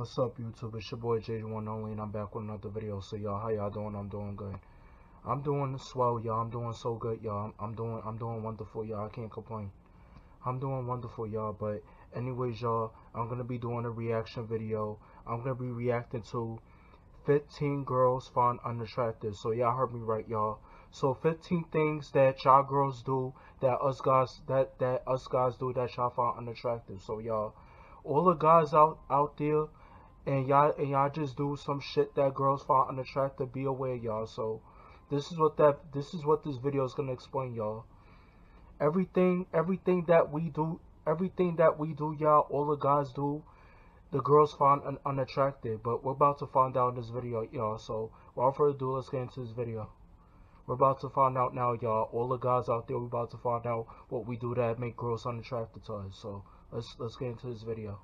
What's up, YouTube? It's your boy J1 Only, and I'm back with another video. So y'all, how y'all doing? I'm doing good. I'm doing swell, y'all. I'm doing so good, y'all. I'm doing wonderful, y'all. I can't complain. I'm doing wonderful, y'all. But anyways, y'all, I'm gonna be doing a reaction video. I'm gonna be reacting to 15 girls found unattractive. So y'all heard me right, y'all. So 15 things that y'all girls do that us guys do that y'all find unattractive. So y'all, all the guys out there, and y'all just do some shit that girls find unattractive, be aware, y'all. So this is what this video is gonna explain, y'all. Everything that we do, y'all, all the guys do, the girls find unattractive. But we're about to find out in this video, y'all. So without further ado, let's get into this video. We're about to find out now, y'all. All the guys out there, we're about to find out what we do that make girls unattracted to us. So let's get into this video.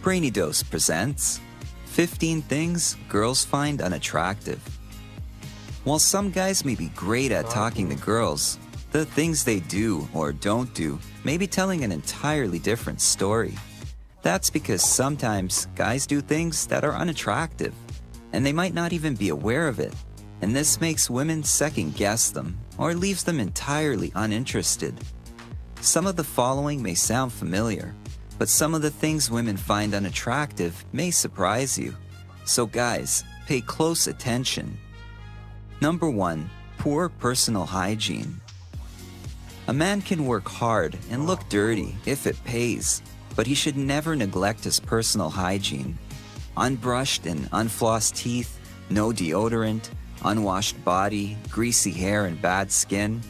Brainy Dose presents 15 Things Girls Find Unattractive. While some guys may be great at talking to girls, the things they do or don't do may be telling an entirely different story. That's because sometimes guys do things that are unattractive, and they might not even be aware of it, and this makes women second guess them or leaves them entirely uninterested. Some of the following may sound familiar, but some of the things women find unattractive may surprise you. So guys, pay close attention. Number 1. Poor personal hygiene. A man can work hard and look dirty if it pays, but he should never neglect his personal hygiene. Unbrushed and unflossed teeth, no deodorant, unwashed body, greasy hair and bad skin.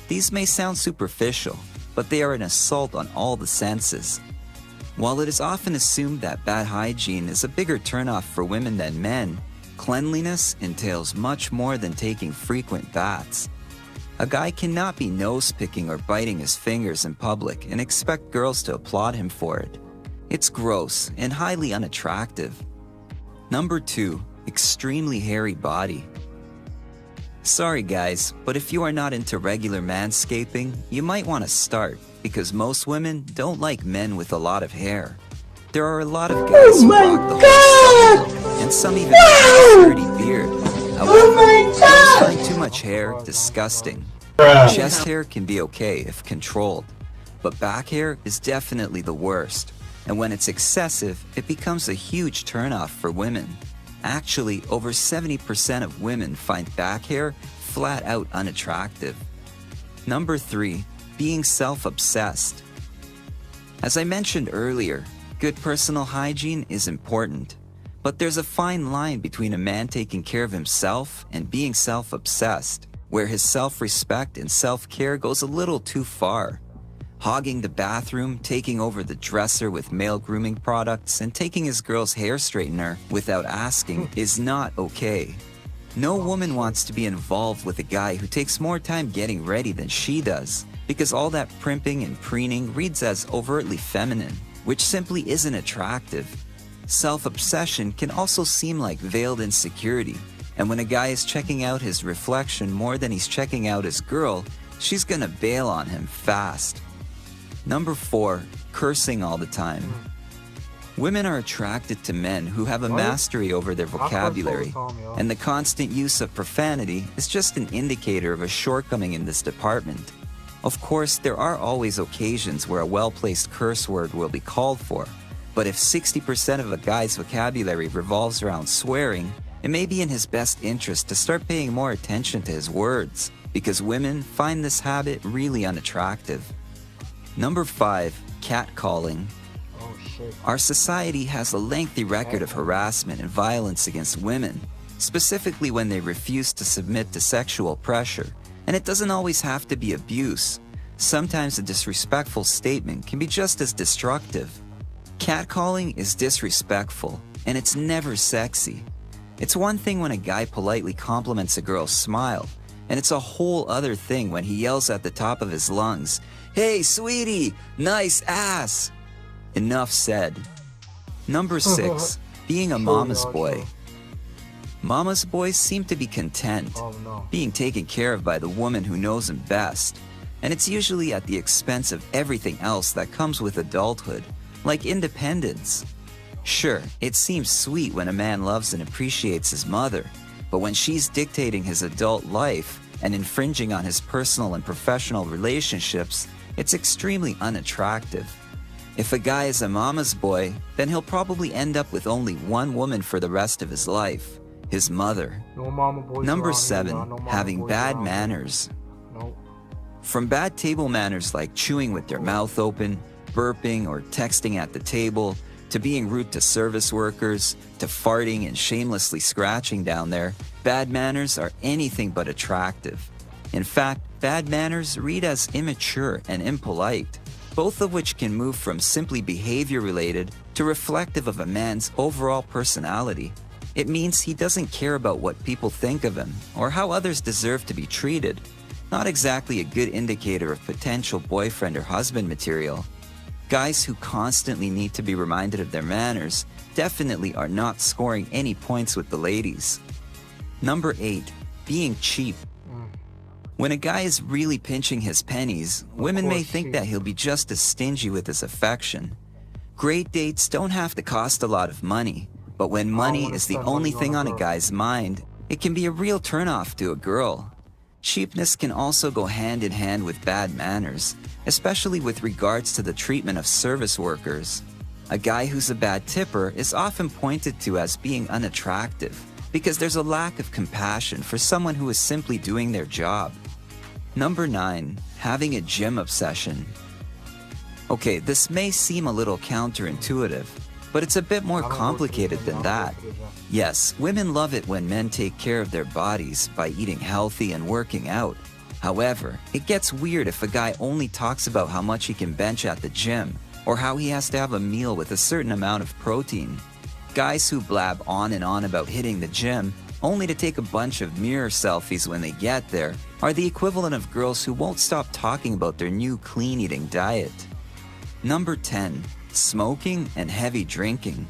These may sound superficial, but they are an assault on all the senses. While it is often assumed that bad hygiene is a bigger turnoff for women than men, cleanliness entails much more than taking frequent baths. A guy cannot be nose-picking or biting his fingers in public and expect girls to applaud him for it. It's gross and highly unattractive. Number 2. Extremely hairy body. Sorry guys, but if you are not into regular manscaping, you might want to start, because most women don't like men with a lot of hair. There are a lot of guys who rock the whole stubble, and some even have a sturdy beard. However, girls find too much hair disgusting. Chest hair can be okay if controlled, but back hair is definitely the worst, and when it's excessive, it becomes a huge turnoff for women. Actually, over 70% of women find back hair flat out unattractive. Number 3. Being self-obsessed. As I mentioned earlier, good personal hygiene is important, but there's a fine line between a man taking care of himself and being self-obsessed, where his self-respect and self-care goes a little too far. Hogging the bathroom, taking over the dresser with male grooming products, and taking his girl's hair straightener without asking is not okay. No woman wants to be involved with a guy who takes more time getting ready than she does, because all that primping and preening reads as overtly feminine, which simply isn't attractive. Self-obsession can also seem like veiled insecurity, and when a guy is checking out his reflection more than he's checking out his girl, she's gonna bail on him fast. Number 4. Cursing all the time. Women are attracted to men who have a mastery over their vocabulary, and the constant use of profanity is just an indicator of a shortcoming in this department. Of course, there are always occasions where a well-placed curse word will be called for, but if 60% of a guy's vocabulary revolves around swearing, it may be in his best interest to start paying more attention to his words, because women find this habit really unattractive. Number 5. Catcalling. Our society has a lengthy record of harassment and violence against women, specifically when they refuse to submit to sexual pressure. And it doesn't always have to be abuse. Sometimes a disrespectful statement can be just as destructive. Catcalling is disrespectful, and it's never sexy. It's one thing when a guy politely compliments a girl's smile, and it's a whole other thing when he yells at the top of his lungs, "Hey, sweetie, nice ass!" Enough said. Number 6, being a mama's boy. Mama's boys seem to be content, being taken care of by the woman who knows them best, and it's usually at the expense of everything else that comes with adulthood, like independence. Sure, it seems sweet when a man loves and appreciates his mother, but when she's dictating his adult life and infringing on his personal and professional relationships, it's extremely unattractive. If a guy is a mama's boy, then he'll probably end up with only one woman for the rest of his life, his mother. Number 7, having bad manners. From bad table manners like chewing with their mouth open, burping, or texting at the table, to being rude to service workers, to farting and shamelessly scratching down there, bad manners are anything but attractive. In fact, bad manners read as immature and impolite, both of which can move from simply behavior-related to reflective of a man's overall personality. It means he doesn't care about what people think of him or how others deserve to be treated. Not exactly a good indicator of potential boyfriend or husband material. Guys who constantly need to be reminded of their manners definitely are not scoring any points with the ladies. Number 8, being cheap. When a guy is really pinching his pennies, women may think that he'll be just as stingy with his affection. Great dates don't have to cost a lot of money, but when money is the only thing on a guy's mind, it can be a real turnoff to a girl. Cheapness can also go hand in hand with bad manners, especially with regards to the treatment of service workers. A guy who's a bad tipper is often pointed to as being unattractive because there's a lack of compassion for someone who is simply doing their job. Number 9, having a gym obsession. Okay, this may seem a little counterintuitive, but it's a bit more complicated than that. Yes, women love it when men take care of their bodies by eating healthy and working out. However, it gets weird if a guy only talks about how much he can bench at the gym or how he has to have a meal with a certain amount of protein. Guys who blab on and on about hitting the gym only to take a bunch of mirror selfies when they get there are the equivalent of girls who won't stop talking about their new clean eating diet. Number 10, smoking and heavy drinking.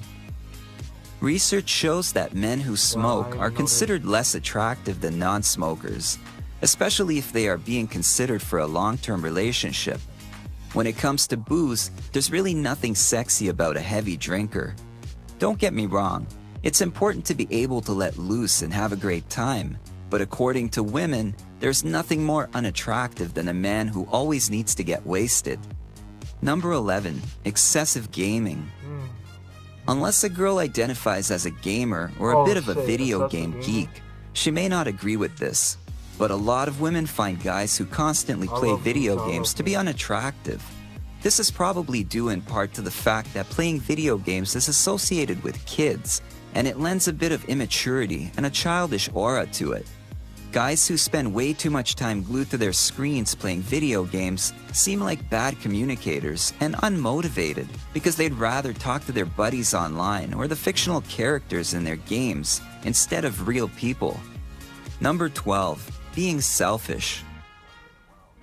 Research shows that men who smoke are considered less attractive than non-smokers, especially if they are being considered for a long-term relationship. When it comes to booze, there's really nothing sexy about a heavy drinker. Don't get me wrong, it's important to be able to let loose and have a great time, but according to women, there's nothing more unattractive than a man who always needs to get wasted. Number 11, excessive gaming. Unless a girl identifies as a gamer or a bit of a video game geek, she may not agree with this. But a lot of women find guys who constantly play video games to be unattractive. This is probably due in part to the fact that playing video games is associated with kids, and it lends a bit of immaturity and a childish aura to it. Guys who spend way too much time glued to their screens playing video games seem like bad communicators and unmotivated because they'd rather talk to their buddies online or the fictional characters in their games instead of real people. Number 12, being selfish.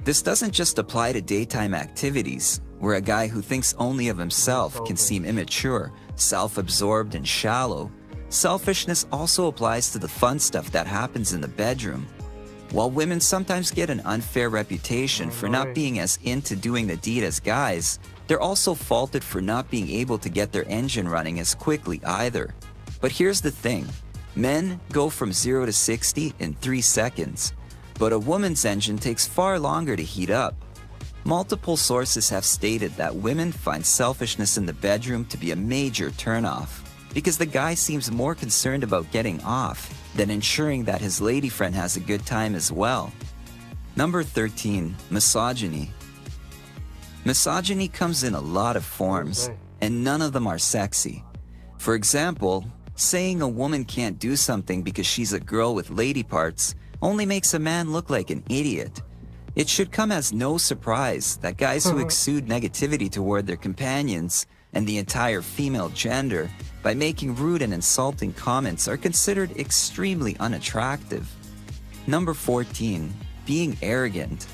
This doesn't just apply to daytime activities, where a guy who thinks only of himself can seem immature, self-absorbed, and shallow. Selfishness also applies to the fun stuff that happens in the bedroom. While women sometimes get an unfair reputation for not being as into doing the deed as guys, they're also faulted for not being able to get their engine running as quickly either. But here's the thing, men go from 0 to 60 in 3 seconds, but a woman's engine takes far longer to heat up. Multiple sources have stated that women find selfishness in the bedroom to be a major turnoff, because the guy seems more concerned about getting off than ensuring that his lady friend has a good time as well. Number 13, misogyny. Misogyny comes in a lot of forms, and none of them are sexy. For example, Saying a woman can't do something because she's a girl with lady parts only makes a man look like an idiot. It should come as no surprise that guys who exude negativity toward their companions and the entire female gender by making rude and insulting comments are considered extremely unattractive. Number 14. Being arrogant.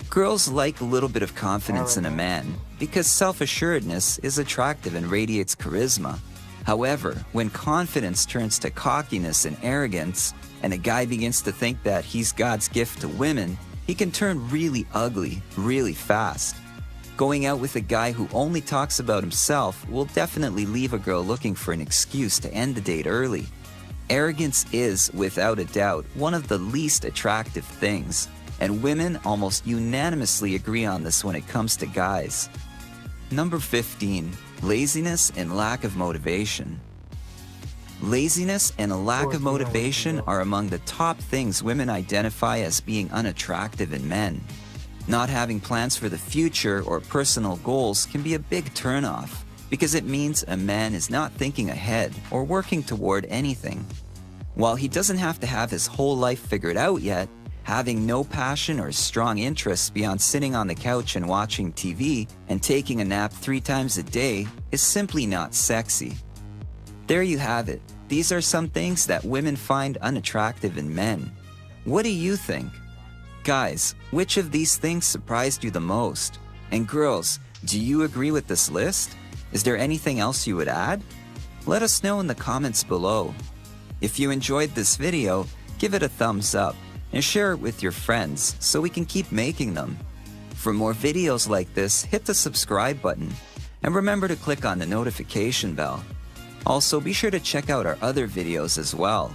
Girls like a little bit of confidence in a man because self-assuredness is attractive and radiates charisma. However, when confidence turns to cockiness and arrogance, and a guy begins to think that he's God's gift to women, he can turn really ugly really fast. Going out with a guy who only talks about himself will definitely leave a girl looking for an excuse to end the date early. Arrogance is, without a doubt, one of the least attractive things, and women almost unanimously agree on this when it comes to guys. Number 15. Laziness and lack of motivation. Laziness and a lack of motivation are among the top things women identify as being unattractive in men. Not having plans for the future or personal goals can be a big turnoff because it means a man is not thinking ahead or working toward anything. While he doesn't have to have his whole life figured out yet, having no passion or strong interests beyond sitting on the couch and watching TV and taking a nap 3 times a day is simply not sexy. There you have it. These are some things that women find unattractive in men. What do you think? Guys, which of these things surprised you the most? And girls, do you agree with this list? Is there anything else you would add? Let us know in the comments below. If you enjoyed this video, give it a thumbs up and share it with your friends so we can keep making them. For more videos like this, hit the subscribe button and remember to click on the notification bell. Also, be sure to check out our other videos as well.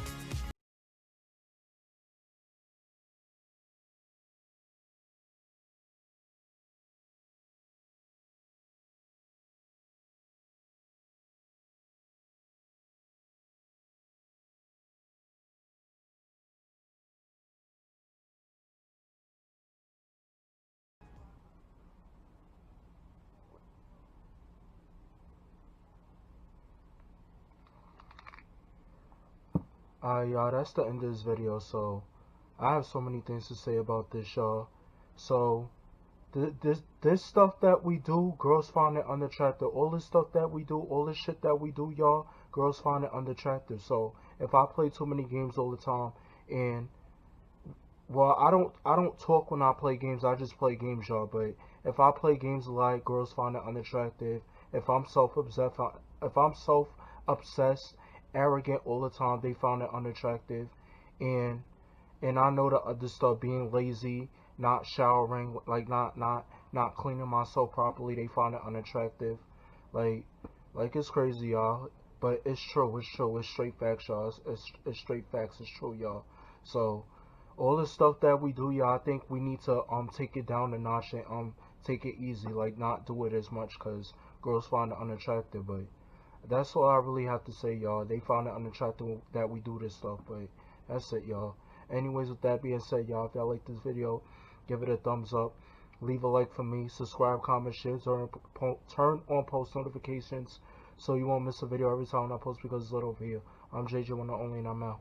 Y'all, that's the end of this video. So I have so many things to say about this, y'all. So this stuff that we do, girls find it unattractive. All this stuff that we do, all this shit that we do, y'all, girls find it unattractive. So if I play too many games all the time, and well, I don't talk when I play games. I just play games, y'all. But if I play games a lot, girls find it unattractive. If I'm self-obsessed, arrogant all the time, they found it unattractive. And I know the other stuff, being lazy, not showering, like not cleaning myself properly, they find it unattractive. Like it's crazy, y'all. But it's true, it's straight facts, y'all. It's straight facts, it's true, y'all. So all the stuff that we do, y'all, I think we need to take it down a notch and take it easy, like not do it as much, cause girls find it unattractive. But that's all I really have to say, y'all. They find it unattractive that we do this stuff, but that's it, y'all. Anyways, with that being said, y'all, if y'all like this video, give it a thumbs up. Leave a like for me. Subscribe, comment, share, turn on post notifications so you won't miss a video every time I post, because it's lit over here. I'm JJ, one and only, and I'm out.